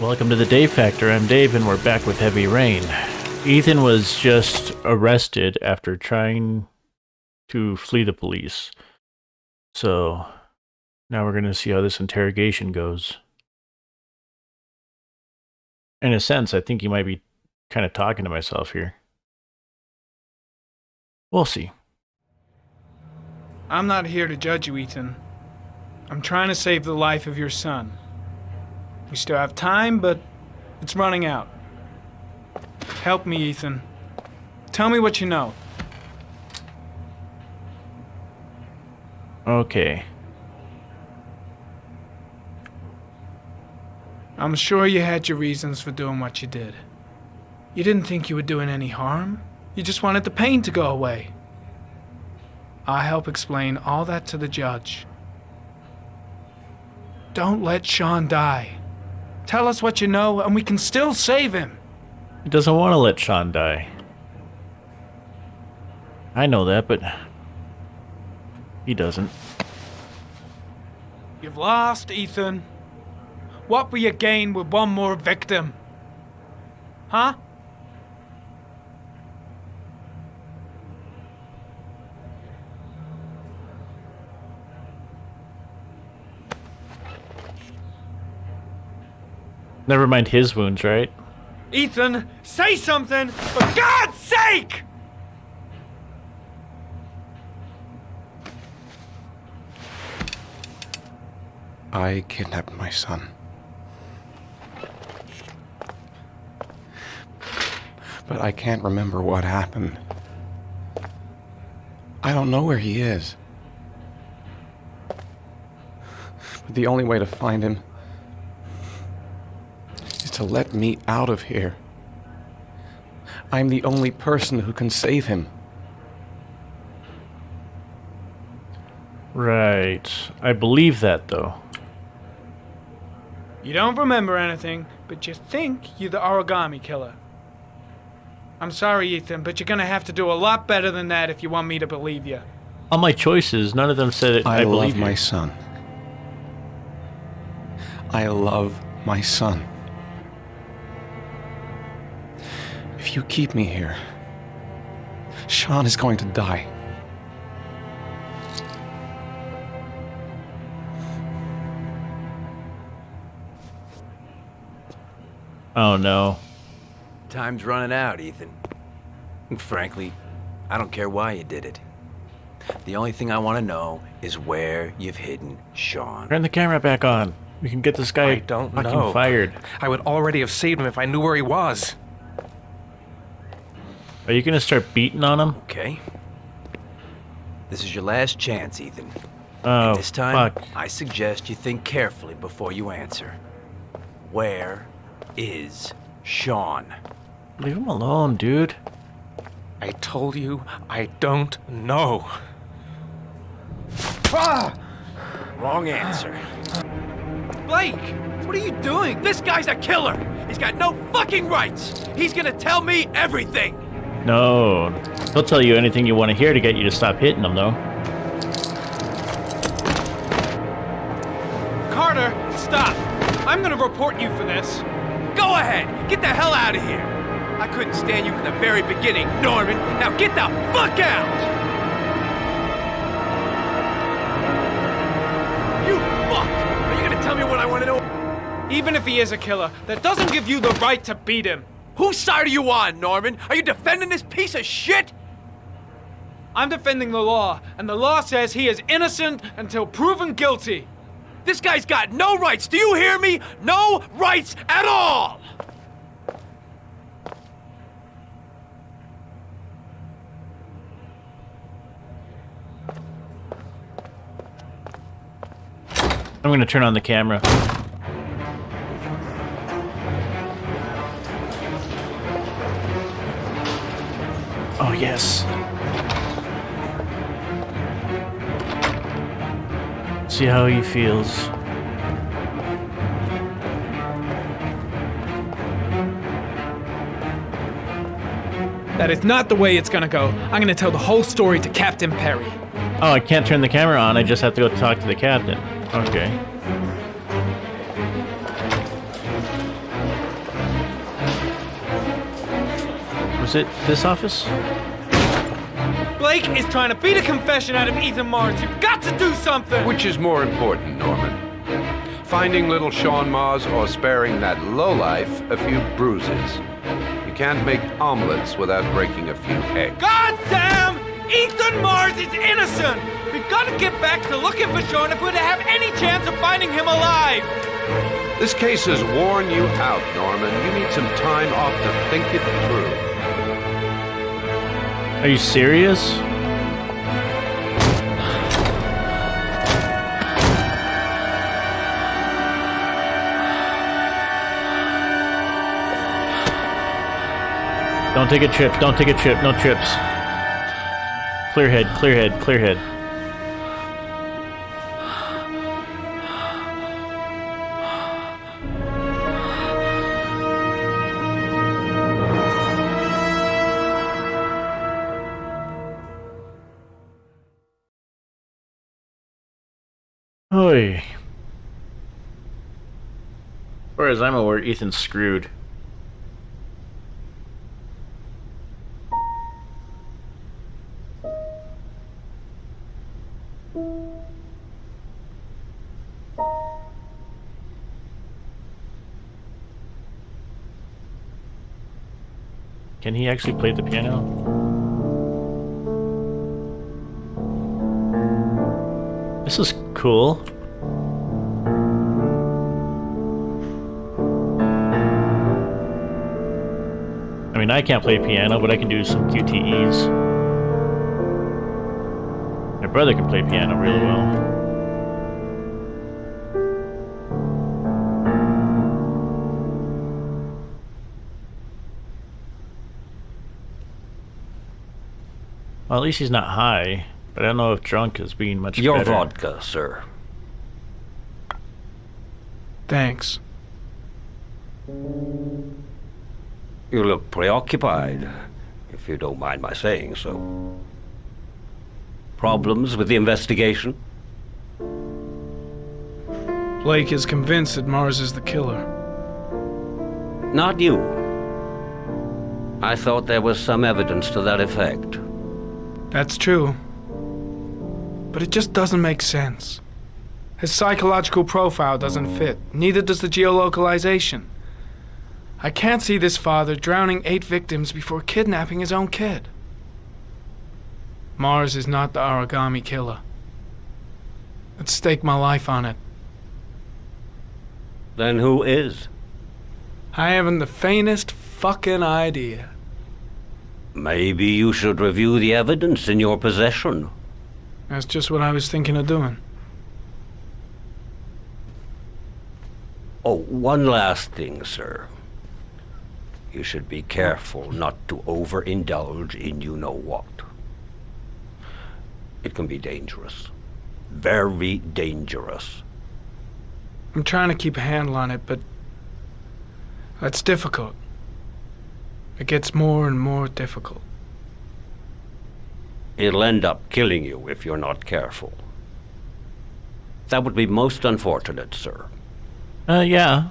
Welcome to the Dave Factor. I'm Dave, and we're back with heavy rain. Ethan was just arrested after trying to flee the police. So now we're going to see how this interrogation goes. In a sense, I think you might be kind of talking to myself here. We'll see. I'm not here to judge you, Ethan. I'm trying to save the life of your son. We still have time, but it's running out. Help me, Ethan. Tell me what you know. Okay. I'm sure you had your reasons for doing what you did. You didn't think you were doing any harm. You just wanted the pain to go away. I'll help explain all that to the judge. Don't let Sean die. Tell us what you know, and we can still save him. He doesn't want to let Sean die. I know that, but he doesn't. You've lost, Ethan. What will you gain with one more victim? Huh? Never mind his wounds, right? Ethan, say something, for God's sake! I kidnapped my son. But I can't remember what happened. I don't know where he is. But the only way to find him is to let me out of here. I'm the only person who can save him. Right. I believe that, though. You don't remember anything, but you think you're the Origami Killer. I'm sorry, Ethan, but you're gonna have to do a lot better than that if you want me to believe you. All my choices, none of them said it. I believe love my son. I love my son. If you keep me here, Sean is going to die. Oh no. Time's running out, Ethan. And frankly, I don't care why you did it. The only thing I want to know is where you've hidden Sean. Turn the camera back on. We can get this guy I don't fucking know. fired. I would already have saved him if I knew where he was. Are you gonna start beating on him? Okay? This is your last chance, Ethan. Oh, And this time, fuck. I suggest you think carefully before you answer. Where is Sean? Leave him alone, dude. I told you I don't know. Wrong answer. Blake, what are you doing? This guy's a killer! He's got no fucking rights! He's gonna tell me everything! No. He'll tell you anything you want to hear to get you to stop hitting him, though. Carter, stop! I'm gonna report you for this. Go ahead! Get the hell out of here! I couldn't stand you from the very beginning, Norman! Now get the fuck out! You fuck! Are you gonna tell me what I want to know? Even if he is a killer, that doesn't give you the right to beat him. Whose side are you on, Norman? Are you defending this piece of shit? I'm defending the law, and the law says he is innocent until proven guilty. This guy's got no rights, do you hear me? No rights at all! I'm gonna turn on the camera. Oh, yes. See how he feels. That is not the way it's gonna go. I'm gonna tell the whole story to Captain Perry. Oh, I can't turn the camera on. I just have to go talk to the captain. Okay. Was it this office? Blake is trying to beat a confession out of Ethan Mars. You've got to do something! Which is more important, Norman? Finding little Sean Mars or sparing that lowlife a few bruises? You can't make omelets without breaking a few eggs. God damn! Ethan Mars is innocent! We've got to get back to looking for Sean if we're to have any chance of finding him alive! This case has worn you out, Norman. You need some time off to think it through. Are you serious? Don't take a trip, don't take a trip, no trips. Clear head, clear head, clear head. Oy. As far as I'm aware, Ethan's screwed. Can he actually play the piano? This is cool. I mean, I can't play piano, but I can do some QTEs. My brother can play piano really well. Well, at least he's not high, but I don't know if drunk is being much Your better. vodka, sir. Thanks. You look preoccupied, if you don't mind my saying so. Problems with the investigation? Blake is convinced that Mars is the killer. Not you. I thought there was some evidence to that effect. That's true. But it just doesn't make sense. His psychological profile doesn't fit. Neither does the geolocalization. I can't see this father drowning 8 victims before kidnapping his own kid. Mars is not the Origami Killer. I'd stake my life on it. Then who is? I haven't the faintest fucking idea. Maybe you should review the evidence in your possession. That's just what I was thinking of doing. Oh, one last thing, sir. You should be careful not to overindulge in you-know-what. It can be dangerous. Very dangerous. I'm trying to keep a handle on it, but that's difficult. It gets more and more difficult. It'll end up killing you if you're not careful. That would be most unfortunate, sir. Yeah.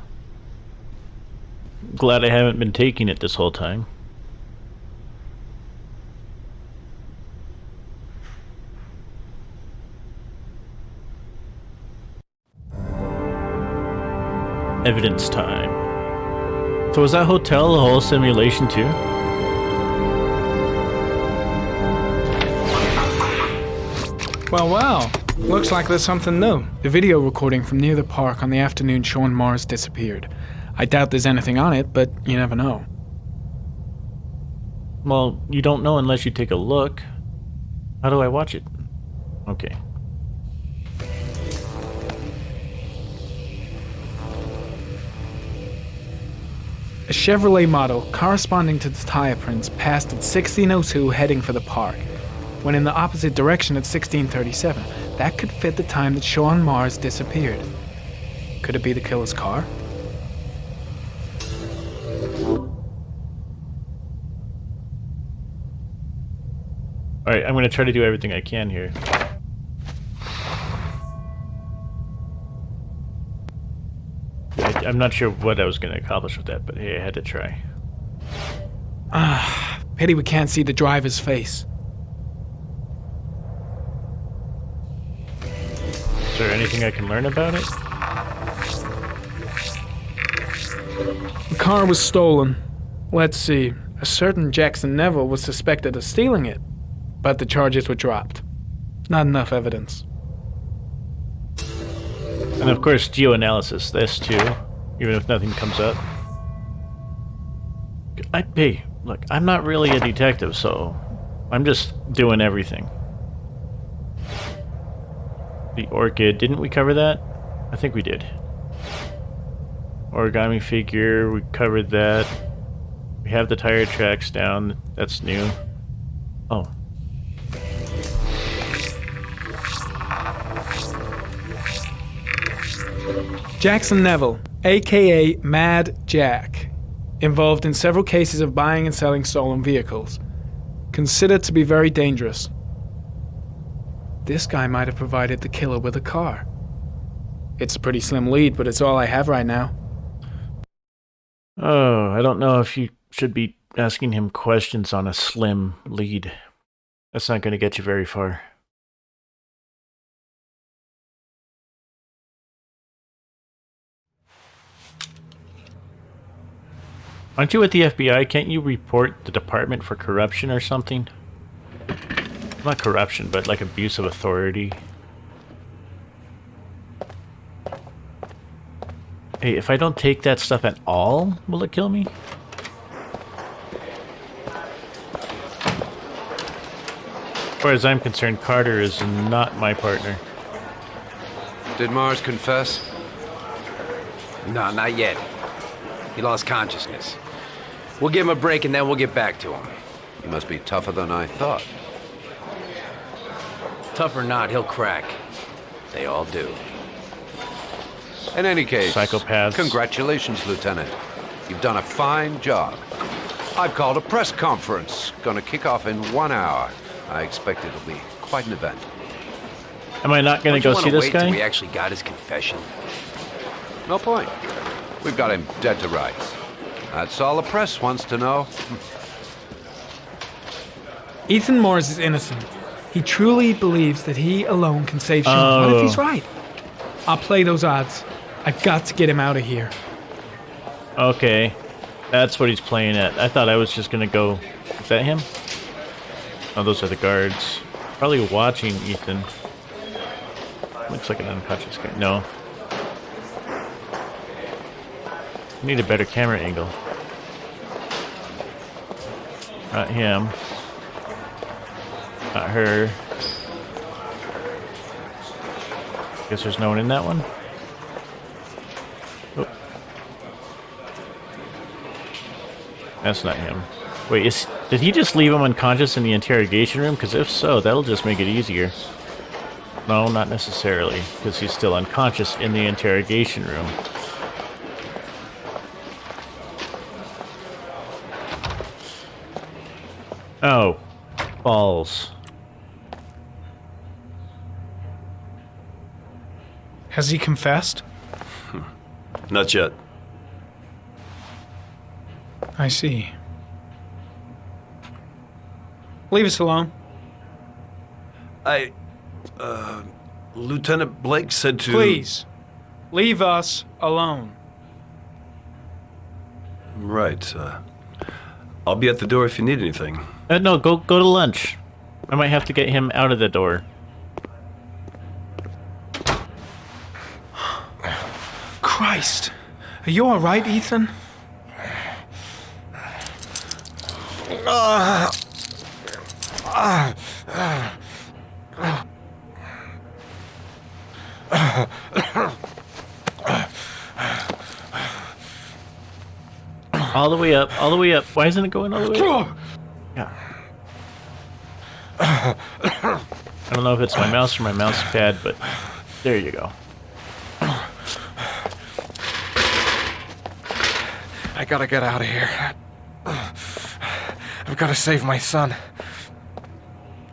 Glad I haven't been taking it this whole time. Evidence time. So was that hotel a whole simulation too? Well. Looks like there's something new. The video recording from near the park on the afternoon Sean Mars disappeared. I doubt there's anything on it, but you never know. Well, you don't know unless you take a look. How do I watch it? Okay. A Chevrolet model corresponding to the tire prints passed at 16:02 heading for the park, when in the opposite direction at 16:37. That could fit the time that Sean Mars disappeared. Could it be the killer's car? Alright, I'm gonna try to do everything I can here. I'm not sure what I was gonna accomplish with that, but hey, I had to try. Pity we can't see the driver's face. Is there anything I can learn about it? The car was stolen. Let's see. A certain Jackson Neville was suspected of stealing it, but the charges were dropped. Not enough evidence. And of course, geoanalysis, this too, even if nothing comes up. Hey, look, I'm not really a detective, so I'm just doing everything. The orchid, didn't we cover that? I think we did. Origami figure, we covered that. We have the tire tracks down, that's new. Oh. Jackson Neville, aka Mad Jack, involved in several cases of buying and selling stolen vehicles. Considered to be very dangerous. This guy might have provided the killer with a car. It's a pretty slim lead, but it's all I have right now. Oh, I don't know if you should be asking him questions on a slim lead. That's not going to get you very far. Aren't you at the FBI? Can't you report the Department for Corruption or something? Not corruption, but like abuse of authority. Hey, if I don't take that stuff at all, will it kill me? As far as I'm concerned, Carter is not my partner. Did Mars confess? No, not yet. He lost consciousness. We'll give him a break and then we'll get back to him. He must be tougher than I thought. Tough or not, he'll crack. They all do. In any case, Psychopaths. Congratulations, Lieutenant. You've done a fine job. I've called a press conference. Gonna kick off in 1 hour. I expect it'll be quite an event. Am I not going to go see this wait till we guy? actually got his confession? No point. We've got him dead to rights. That's all the press wants to know. Ethan Morris is innocent. He truly believes that he alone can save Sean. What if he's right? I'll play those odds. I've got to get him out of here. Okay. That's what he's playing at. I thought I was just going to go... Is that him? Oh, those are the guards. Probably watching Ethan. Looks like an unconscious guy. No. Need a better camera angle. Not him. Not her. Guess there's no one in that one. Oh. That's not him. Wait, did he just leave him unconscious in the interrogation room? Because if so, that'll just make it easier. No, not necessarily, because he's still unconscious in the interrogation room. Oh, balls. Has he confessed? Not yet. I see. Leave us alone. Lieutenant Blake said to... Please, leave us alone. Right. I'll be at the door if you need anything. No, go to lunch. I might have to get him out of the door. Christ. Are you all right, Ethan? All the way up, all the way up. Why isn't it going all the way up? Yeah. I don't know if it's my mouse or my mouse pad, but there you go. I gotta get out of here. I've gotta save my son.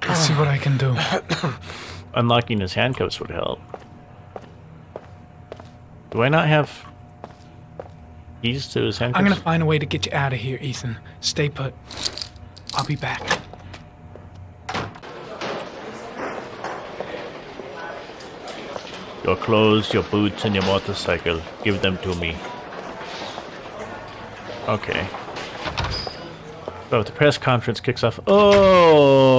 I'll see what I can do. Unlocking his handcuffs would help. Do I not have keys to his handcuffs? I'm gonna find a way to get you out of here, Ethan. Stay put. I'll be back. Your clothes, your boots, and your motorcycle. Give them to me. Okay. So if the press conference kicks off... Oh!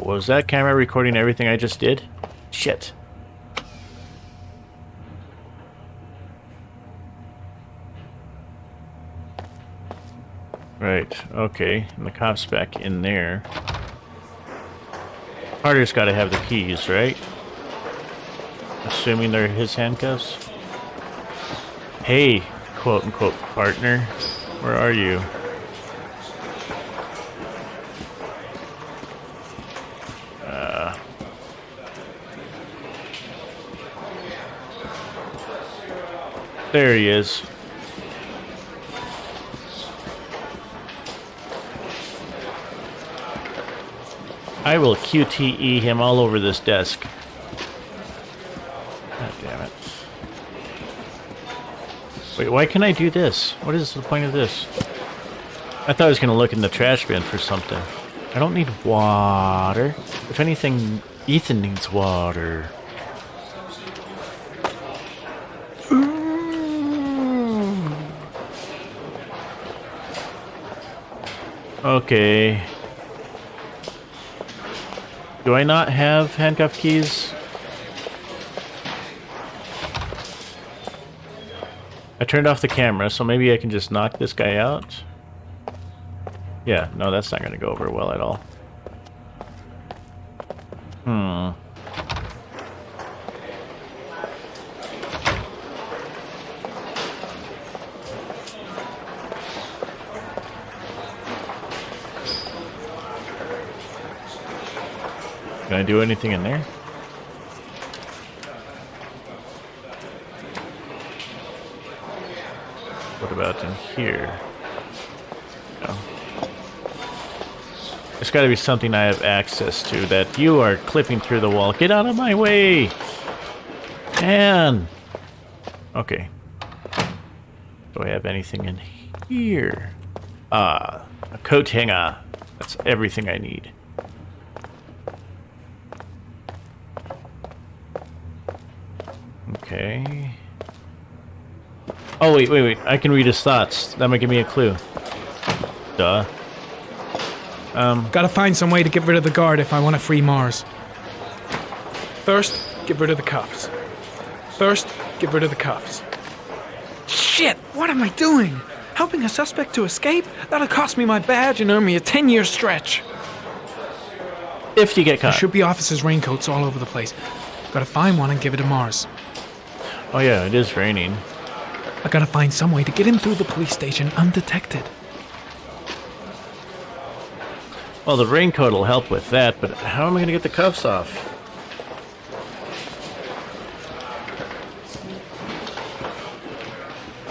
Was that camera recording everything I just did? Shit. Right, okay. And the cop's back in there. Carter's gotta have the keys, right? Assuming they're his handcuffs. Hey, quote-unquote partner. Where are you? There he is. I will QTE him all over this desk. God damn it. Wait, why can I do this? What is the point of this? I thought I was going to look in the trash bin for something. I don't need water. If anything, Ethan needs water. Okay. Do I not have handcuff keys? I turned off the camera, so maybe I can just knock this guy out. Yeah, no, that's not going to go over well at all. Can I do anything in there? What about in here? No. There's got to be something I have access to that you are clipping through the wall. Get out of my way! Man! Okay. Do I have anything in here? A coat hanger. That's everything I need. Okay. Oh, wait. I can read his thoughts. That might give me a clue. Duh. Gotta find some way to get rid of the guard if I want to free Mars. First, get rid of the cuffs. Shit! What am I doing? Helping a suspect to escape? That'll cost me my badge and earn me a 10-year stretch. If you get caught. There should be officers' raincoats all over the place. Gotta find one and give it to Mars. Oh yeah, it is raining. I gotta find some way to get him through the police station undetected. Well, the raincoat will help with that, but how am I going to get the cuffs off?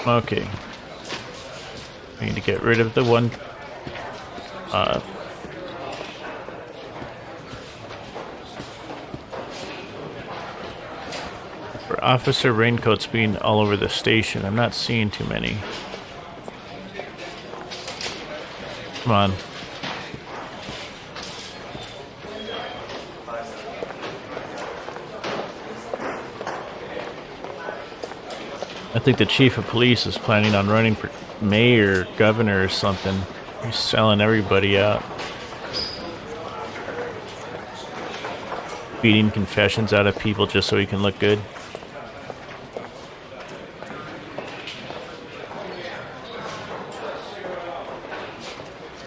Okay. I need to get rid of the one... for officer raincoats being all over the station, I'm not seeing too many. Come on. I think the chief of police is planning on running for mayor, governor, or something. He's selling everybody out. Beating confessions out of people just so he can look good.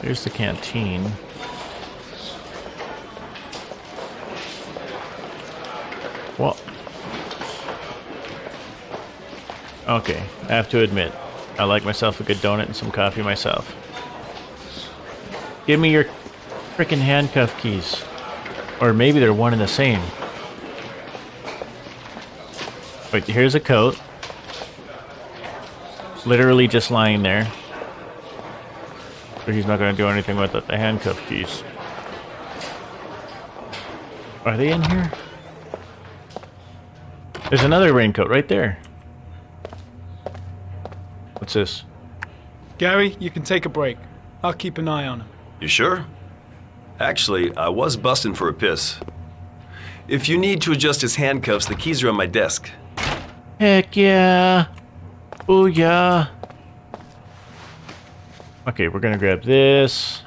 Here's the canteen. Well... Okay, I have to admit, I like myself a good donut and some coffee myself. Give me your frickin' handcuff keys. Or maybe they're one and the same. Wait, here's a coat. Literally just lying there. But he's not going to do anything with it. The handcuff keys. Are they in here? There's another raincoat right there. What's this? Gary, you can take a break. I'll keep an eye on him. You sure? Actually, I was busting for a piss. If you need to adjust his handcuffs, the keys are on my desk. Heck yeah. Oh yeah. Okay, we're gonna grab this.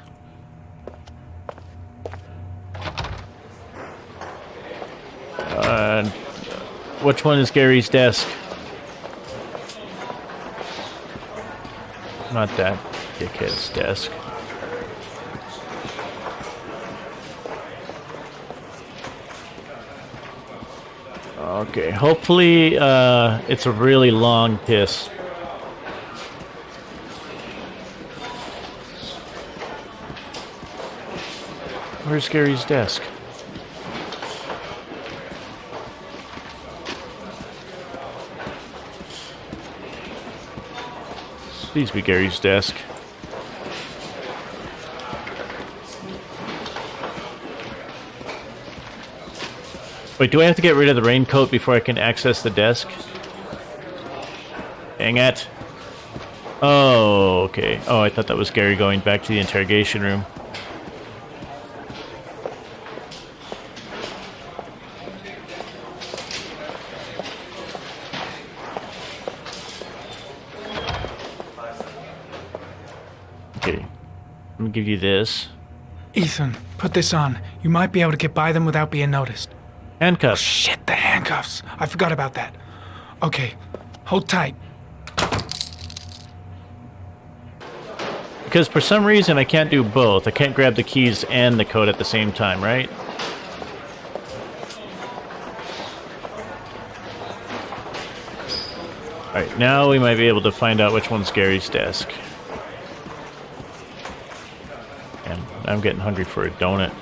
Which one is Gary's desk? Not that dickhead's desk. Okay, hopefully it's a really long piss. Where's Gary's desk? Please be Gary's desk. Wait, do I have to get rid of the raincoat before I can access the desk? Dang it. Oh, okay. Oh, I thought that was Gary going back to the interrogation room. Okay. Let me give you this. Ethan, put this on. You might be able to get by them without being noticed. Handcuffs. Shit, the handcuffs. I forgot about that. Okay, hold tight. Because for some reason I can't do both. I can't grab the keys and the coat at the same time, right? Alright, now we might be able to find out which one's Gary's desk. And I'm getting hungry for a donut.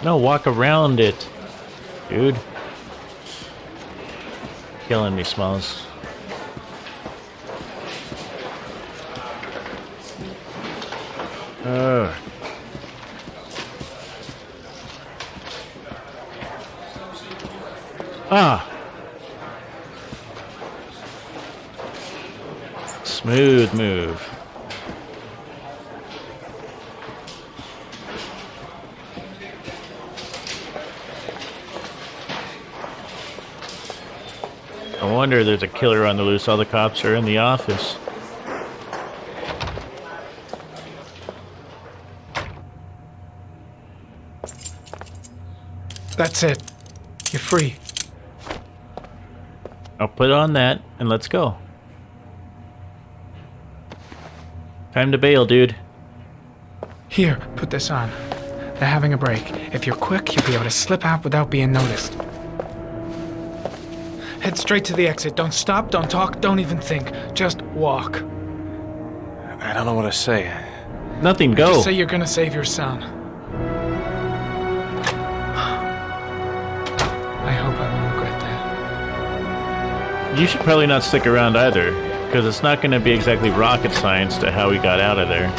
No, walk around it, dude. Killing me, Smalls. Smooth move. No wonder there's a killer on the loose. All the cops are in the office. That's it. You're free. I'll put on that and let's go. Time to bail, dude. Here, put this on. They're having a break. If you're quick, you'll be able to slip out without being noticed. Head straight to the exit. Don't stop, don't talk, don't even think. Just walk. I don't know what to say. Nothing, go. Just say you're gonna save your son. I hope I won't regret that. You should probably not stick around either, because it's not going to be exactly rocket science to how we got out of there.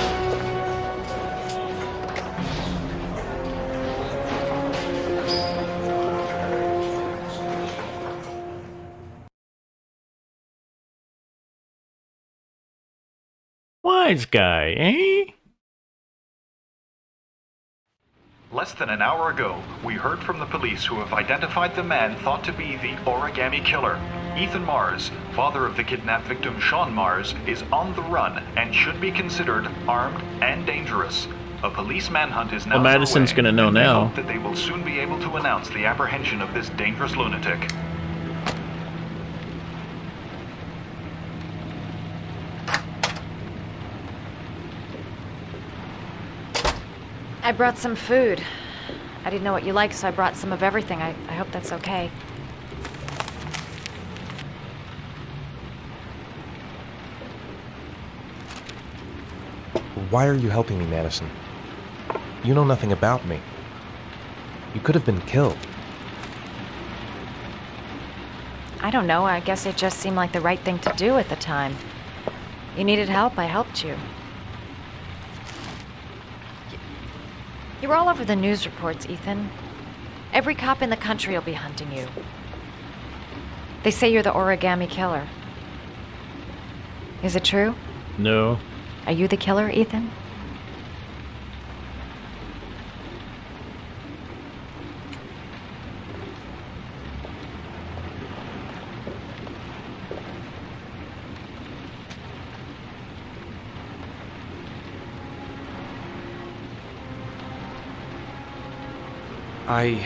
Wise guy, eh? Less than an hour ago, we heard from the police who have identified the man thought to be the Origami Killer. Ethan Mars, father of the kidnapped victim Sean Mars, is on the run and should be considered armed and dangerous. A police manhunt is now well, Madison's underway, gonna know and they now. hope that they will soon be able to announce the apprehension of this dangerous lunatic. I brought some food. I didn't know what you liked, so I brought some of everything. I hope that's okay. Why are you helping me, Madison? You know nothing about me. You could have been killed. I don't know. I guess it just seemed like the right thing to do at the time. You needed help, I helped you. You're all over the news reports, Ethan. Every cop in the country will be hunting you. They say you're the Origami Killer. Is it true? No. Are you the killer, Ethan? I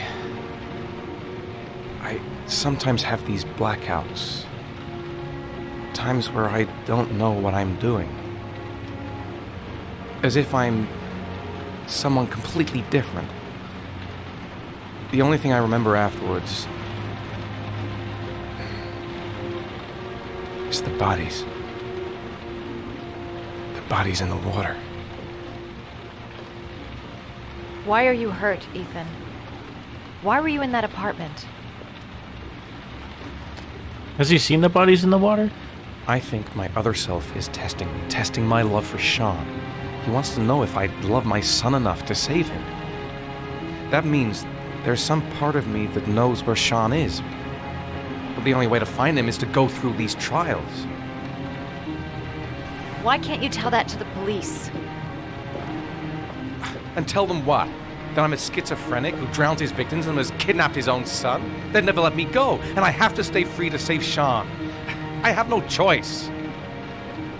sometimes have these blackouts. Times where I don't know what I'm doing. As if I'm someone completely different. The only thing I remember afterwards is the bodies. The bodies in the water. Why are you hurt, Ethan? Why were you in that apartment? Has he seen the bodies in the water? I think my other self is testing me, testing my love for Sean. He wants to know if I love my son enough to save him. That means there's some part of me that knows where Sean is. But the only way to find him is to go through these trials. Why can't you tell that to the police? And tell them what? That I'm a schizophrenic who drowns his victims and has kidnapped his own son? They'd never let me go, and I have to stay free to save Sean. I have no choice.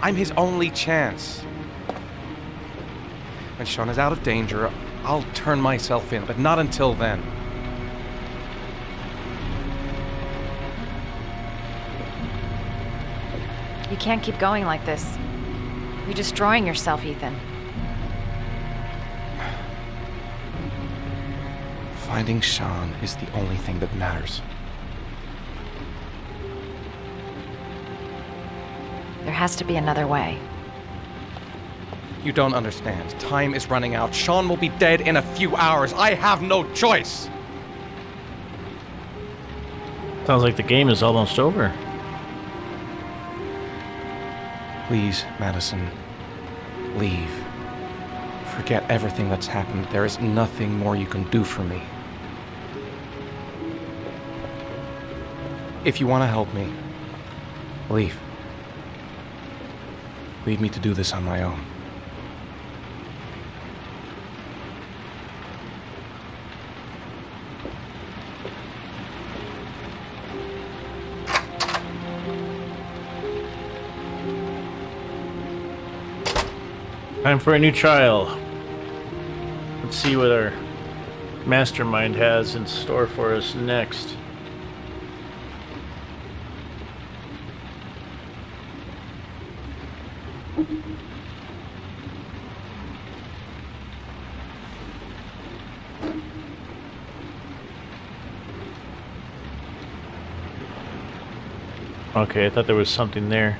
I'm his only chance. When Sean is out of danger, I'll turn myself in, but not until then. You can't keep going like this. You're destroying yourself, Ethan. Finding Sean is the only thing that matters. There has to be another way. You don't understand. Time is running out. Sean will be dead in a few hours. I have no choice. Sounds like the game is almost over. Please, Madison, leave. Forget everything that's happened. There is nothing more you can do for me. If you want to help me, leave. Leave me to do this on my own. Time for a new trial. Let's see what our mastermind has in store for us next. Okay, I thought there was something there.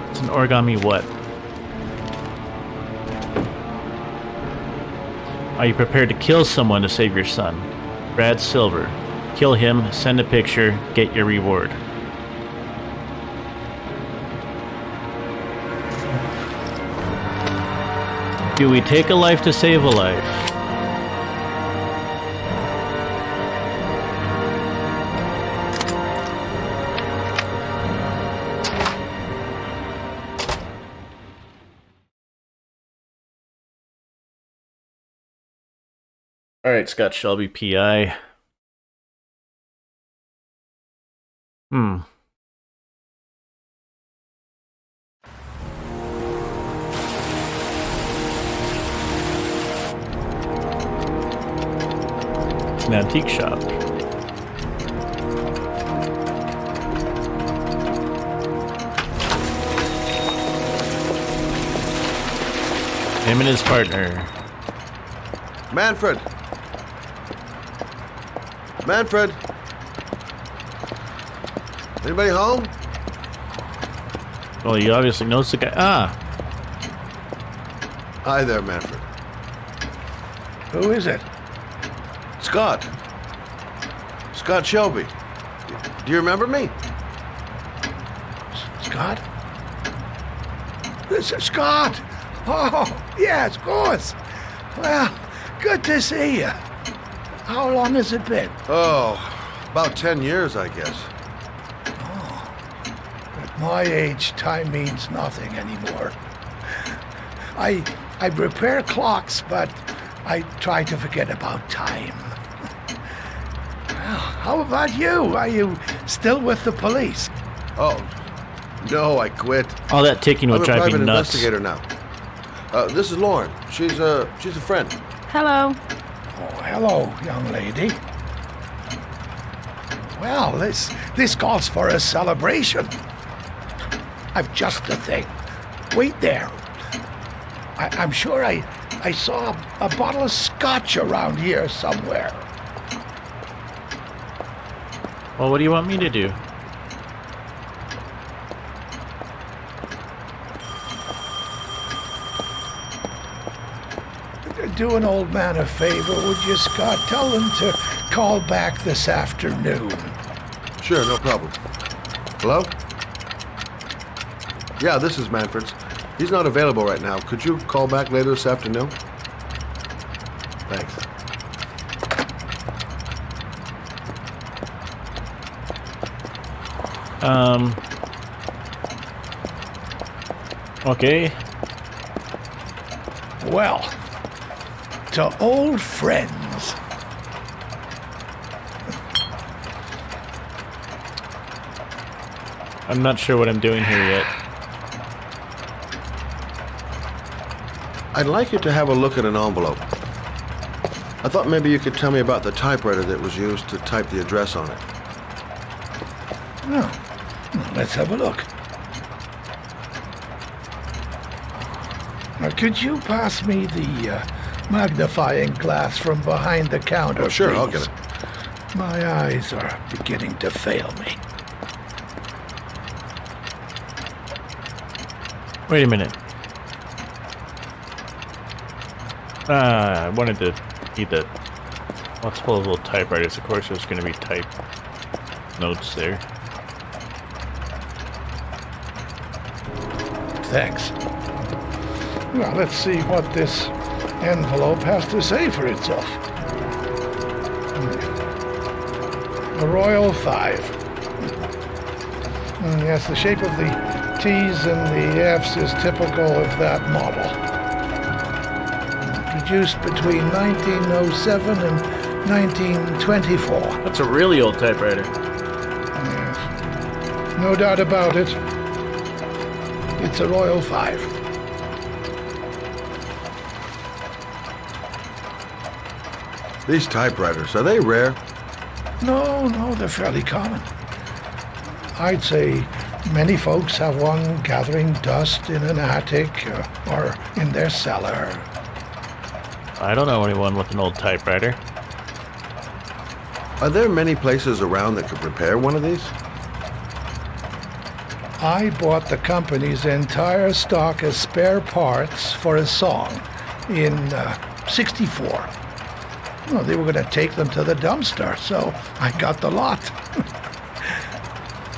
It's an origami what? Are you prepared to kill someone to save your son? Brad Silver. Kill him, send a picture, get your reward. Do we take a life to save a life? All right, Scott Shelby, PI. An antique shop. Him and his partner. Manfred! Manfred! Anybody home? Well, you obviously knows the guy. Ah! Hi there, Manfred. Who is it? Scott. Scott Shelby. Do you remember me? Scott? This is Scott! Oh, yes, of course. Well, good to see you. How long has it been? Oh, about 10 years, I guess. Oh, at my age, time means nothing anymore. I repair clocks, but I try to forget about time. Well, how about you? Are you still with the police? Oh, no, I quit. All that ticking will I'm a drive private me nuts. investigator now. This is Lauren. She's a friend. Hello. Oh, hello, young lady. Well, this calls for a celebration. I've just the thing. Wait there. I'm sure I saw a bottle of scotch around here somewhere. Well, what do you want me to do? Do an old man a favor, would you, Scott? Tell him to call back this afternoon. Sure, no problem. Hello? Yeah, this is Manfred's. He's not available right now. Could you call back later this afternoon? Thanks. Okay. Well, to old friends. I'm not sure what I'm doing here yet. I'd like you to have a look at an envelope. I thought maybe you could tell me about the typewriter that was used to type the address on it. Oh, let's have a look. Now, could you pass me the magnifying glass from behind the counter, sure, please? I'll get it. My eyes are beginning to fail me. Wait a minute. I wanted to be the multiple typewriters. Of course, there's going to be type notes there. Thanks. Well, let's see what this envelope has to say for itself. A Royal 5. Yes, the shape of the T's and the F's is typical of that model. Produced between 1907 and 1924. That's a really old typewriter. Yes. No doubt about it. It's a Royal 5. These typewriters, are they rare? No, they're fairly common. I'd say many folks have one gathering dust in an attic or in their cellar. I don't know anyone with an old typewriter. Are there many places around that could repair one of these? I bought the company's entire stock of spare parts for a song in '64. Well, they were going to take them to the dumpster, so I got the lot.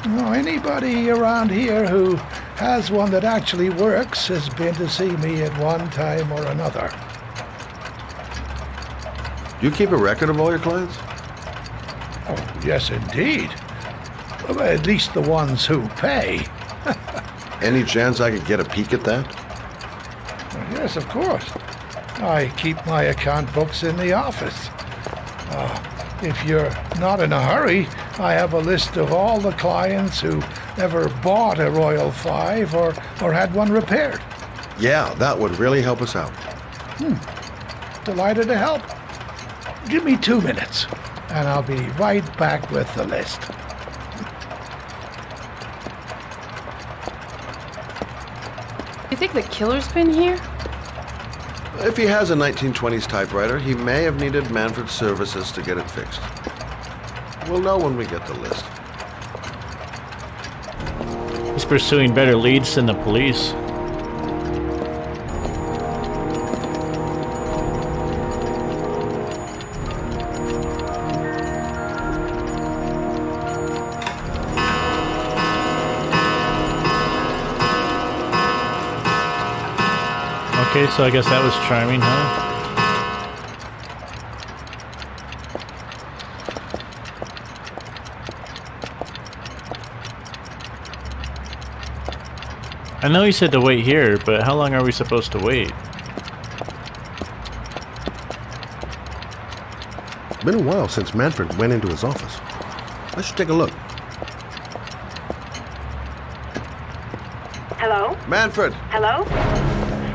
Well, anybody around here who has one that actually works has been to see me at one time or another. Do you keep a record of all your clients? Oh, yes, indeed. Well, at least the ones who pay. Any chance I could get a peek at that? Well, yes, of course. I keep my account books in the office. If you're not in a hurry, I have a list of all the clients who ever bought a Royal 5 or had one repaired. Yeah, that would really help us out. Delighted to help. Give me 2 minutes, and I'll be right back with the list. You think the killer's been here? If he has a 1920s typewriter, he may have needed Manfred's services to get it fixed. We'll know when we get the list. He's pursuing better leads than the police. Okay, so I guess that was charming, huh? I know he said to wait here, but how long are we supposed to wait? It's been a while since Manfred went into his office. I should take a look. Hello? Manfred! Hello?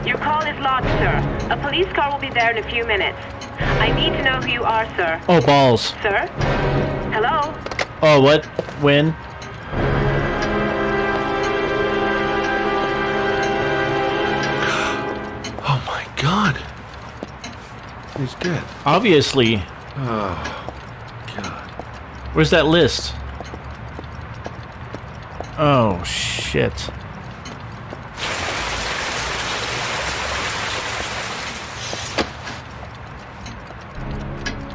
Your call is lodged, sir. A police car will be there in a few minutes. I need to know who you are, sir. Oh, balls. Sir? Hello? Oh, what? When? Oh my God! He's dead. Obviously. Oh, God. Where's that list? Oh, shit.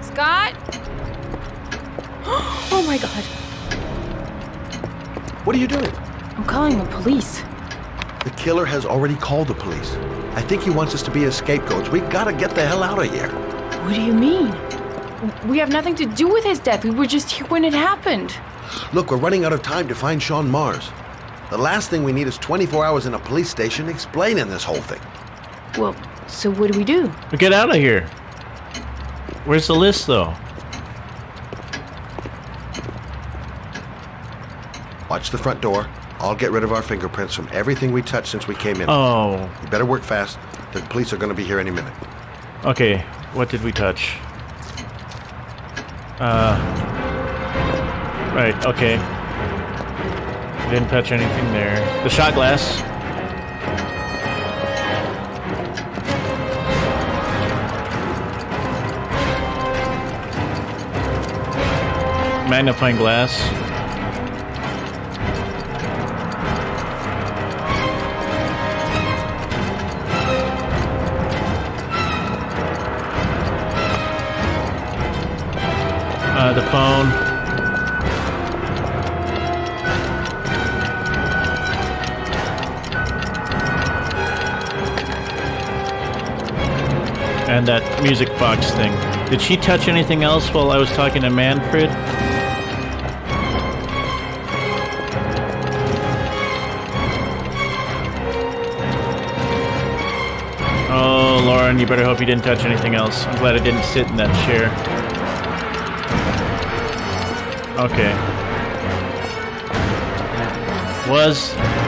Scott? Oh my God. What are you doing? I'm calling the police. The killer has already called the police. I think he wants us to be his scapegoats. We gotta get the hell out of here. What do you mean? We have nothing to do with his death. We were just here when it happened. Look, we're running out of time to find Sean Mars. The last thing we need is 24 hours in a police station explaining this whole thing. Well, so what do we do? We get out of here. Where's the list, though? Watch the front door. I'll get rid of our fingerprints from everything we touched since we came in. Oh. You better work fast. The police are going to be here any minute. Okay, what did we touch? Right, okay. Didn't touch anything there. The shot glass. Magnifying glass. The phone. And that music box thing. Did she touch anything else while I was talking to Manfred? Oh, Lauren, you better hope you didn't touch anything else. I'm glad I didn't sit in that chair. Okay.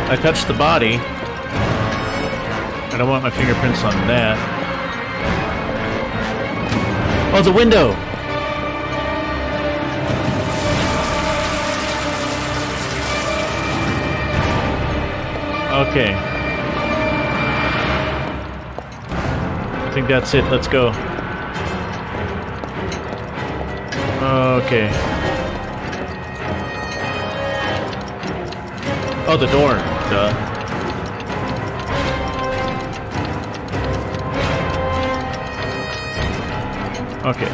I touched the body. I don't want my fingerprints on that. Oh, the window! Okay. I think that's it. Let's go. Okay. Oh, the door. Duh. Okay.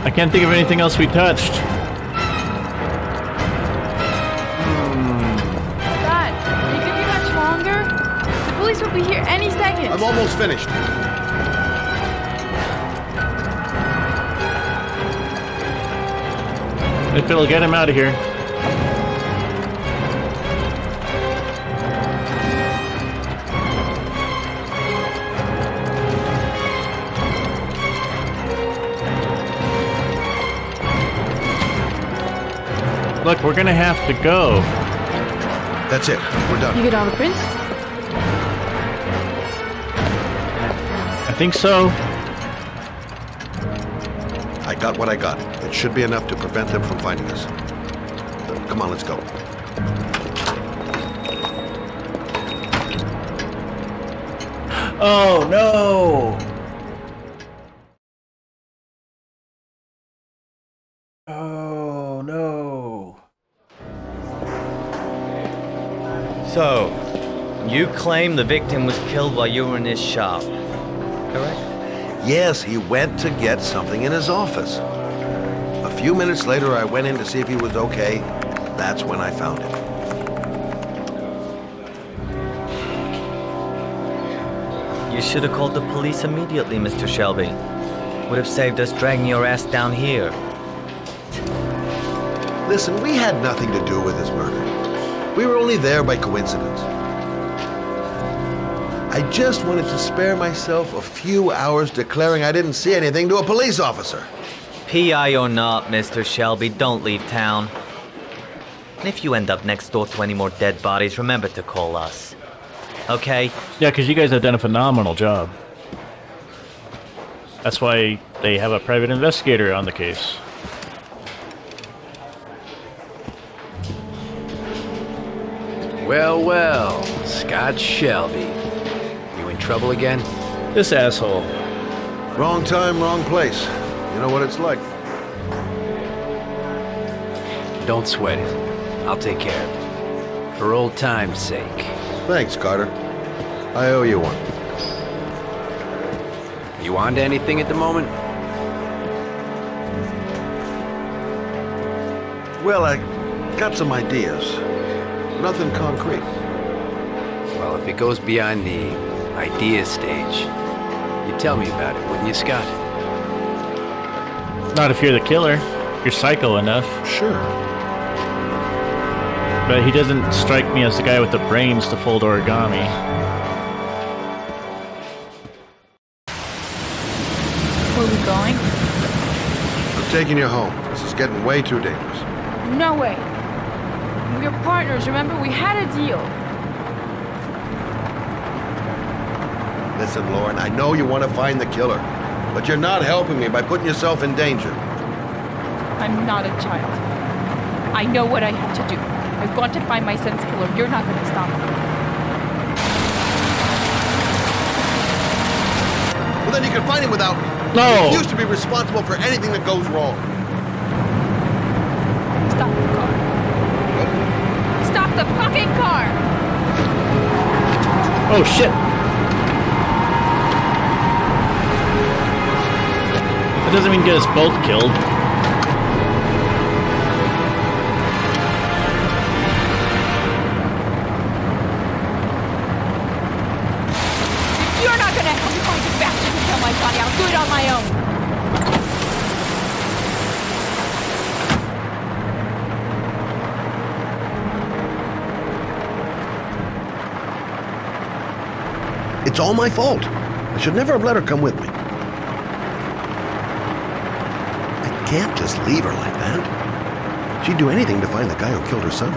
I can't think of anything else we touched. Scott, you could be much longer? The police will be here any second. I'm almost finished. If it'll get him out of here. Look, we're gonna have to go. That's it. We're done. You get all the prints? I think so. I got what I got. It should be enough to prevent them from finding us. Come on, let's go. Oh, no! Oh, no. So, you claim the victim was killed while you were in his shop, correct? Yes, he went to get something in his office. A few minutes later, I went in to see if he was okay. That's when I found him. You should have called the police immediately, Mr. Shelby. Would have saved us dragging your ass down here. Listen, we had nothing to do with this murder. We were only there by coincidence. I just wanted to spare myself a few hours declaring I didn't see anything to a police officer. PI or not, Mr. Shelby, don't leave town. And if you end up next door to any more dead bodies, remember to call us. Okay? Yeah, because you guys have done a phenomenal job. That's why they have a private investigator on the case. Well, well, Scott Shelby. You in trouble again? This asshole. Wrong time, wrong place. You know what it's like. Don't sweat it. I'll take care of it. For old time's sake. Thanks, Carter. I owe you one. You on to anything at the moment? Well, I got some ideas. Nothing concrete. Well, if it goes beyond the idea stage, you'd tell me about it, wouldn't you, Scott? Not if you're the killer. You're psycho enough. Sure. But he doesn't strike me as the guy with the brains to fold origami. Where are we going? I'm taking you home. This is getting way too dangerous. No way. We're partners, remember? We had a deal. Listen, Lauren, I know you want to find the killer, but you're not helping me by putting yourself in danger. I'm not a child. I know what I have to do. I've got to find my son's killer. You're not going to stop me. Well, then you can find him without me. No! I refuse to be responsible for anything that goes wrong. Stop the car. Stop the fucking car! Oh, shit! That doesn't mean get us both killed. If you're not gonna help me find the bastard to kill my body, I'll do it on my own. It's all my fault. I should never have let her come with me. I can't just leave her like that. She'd do anything to find the guy who killed her son.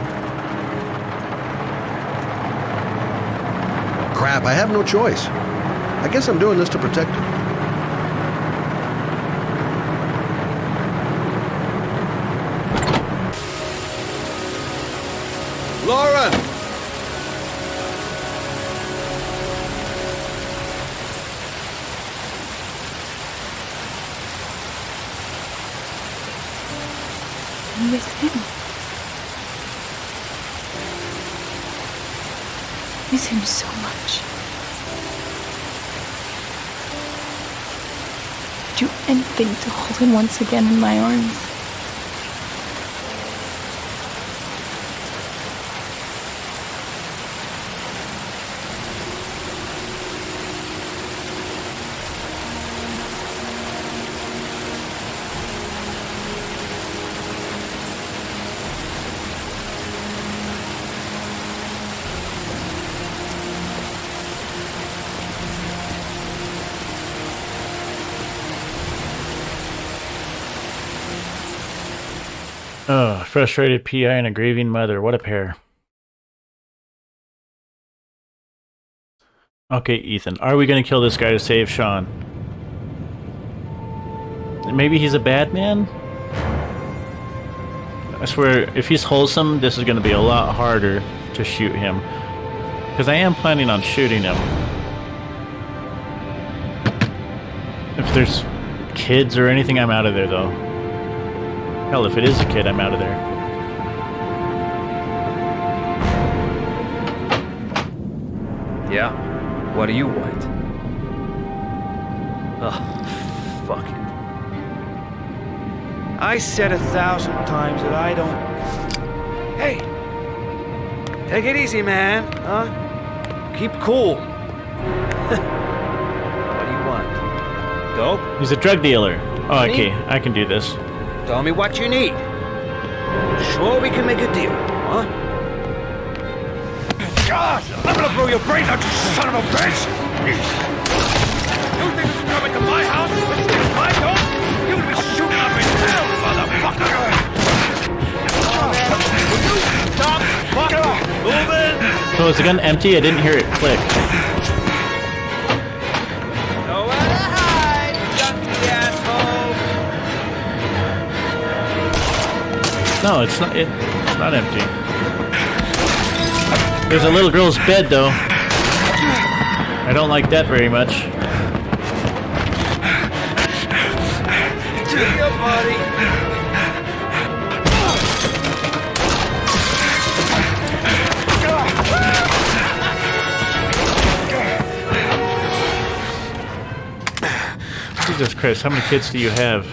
Crap, I have no choice. I guess I'm doing this to protect her. Lauren! I miss him. Miss him so much. I'd do anything to hold him once again in my arms. Oh, frustrated PI and a grieving mother. What a pair. Okay, Ethan. Are we going to kill this guy to save Sean? Maybe he's a bad man? I swear, if he's wholesome, this is going to be a lot harder to shoot him. Because I am planning on shooting him. If there's kids or anything, I'm out of there, though. Hell, if it is a kid, I'm out of there. Yeah? What do you want? Oh, fuck it. I said 1,000 times that I don't... Hey! Take it easy, man. Huh? Keep cool. Dope? He's a drug dealer. Oh, okay. I can do this. Tell me what you need. Sure we can make a deal, huh? Gosh, I'm gonna blow your brains out, you son of a bitch! You think you can come into my house and steal my dope? You're gonna be shooting up in hell, motherfucker! Stop fucking moving! So is the gun empty? I didn't hear it click. Nowhere to hide, junkie asshole! No, it's not. It's not empty. There's a little girl's bed, though. I don't like that very much. See ya, buddy. Jesus Christ, how many kids do you have?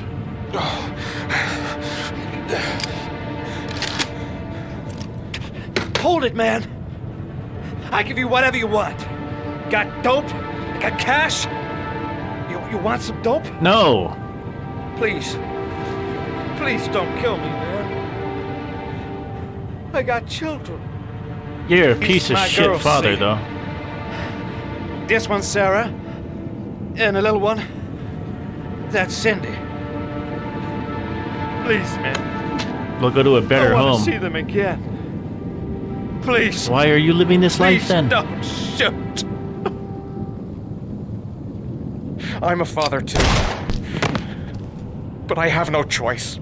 Hold it, man. I give you whatever you want. Got dope? Got cash? You want some dope? No. Please. Please don't kill me, man. I got children. You're a piece of my shit girl, father, see? though. This one's Sarah. And a little one. That's Cindy. Please, man. We'll go to a better I want home. to see them again. Please. Why are you living this life Please then? don't shoot. I'm a father too. But I have no choice.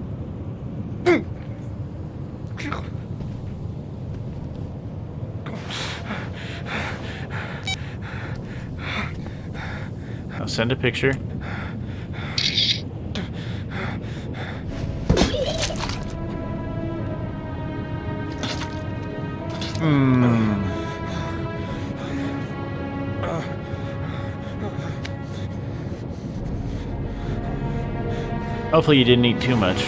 I'll send a picture. Hopefully you didn't eat too much.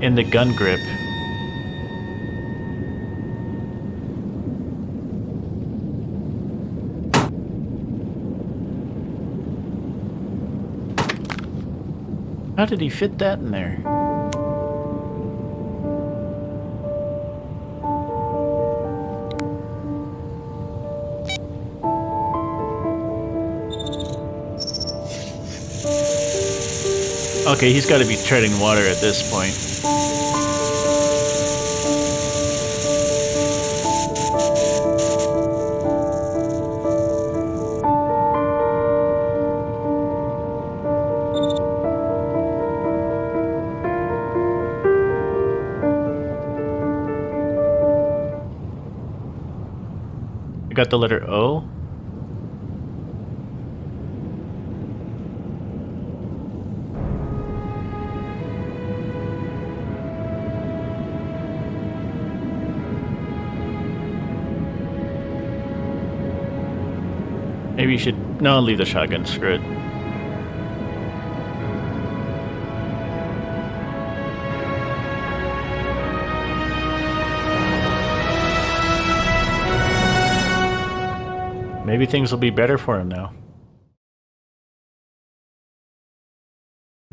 In the gun grip. How did he fit that in there? Okay, he's got to be treading water at this point. I got the letter O. Maybe you should... No, leave the shotgun. Screw it. Maybe things will be better for him now.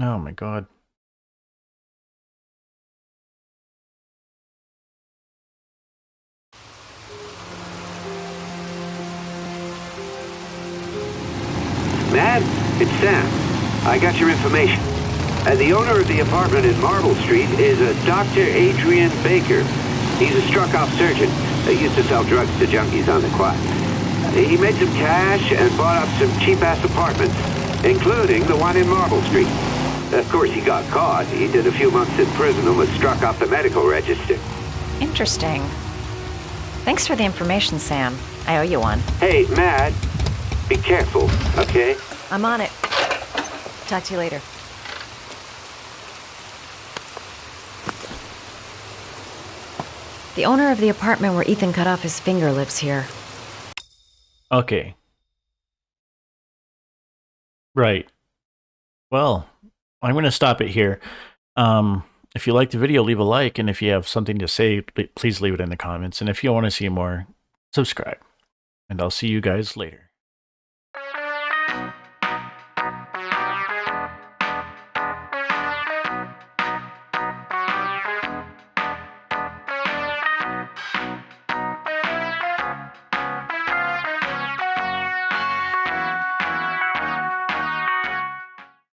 Oh my god. Matt, it's Sam. I got your information. The owner of the apartment in Marble Street is a Dr. Adrian Baker. He's a struck-off surgeon. He used to sell drugs to junkies on the quad. He made some cash and bought up some cheap-ass apartments, including the one in Marble Street. Of course, he got caught. He did a few months in prison and was struck off the medical register. Interesting. Thanks for the information, Sam. I owe you one. Hey, Matt, be careful, okay? I'm on it. Talk to you later. The owner of the apartment where Ethan cut off his finger lives here. Okay. Right. Well, I'm going to stop it here. If you liked the video, leave a like, and if you have something to say, please leave it in the comments. And if you want to see more, subscribe. And I'll see you guys later.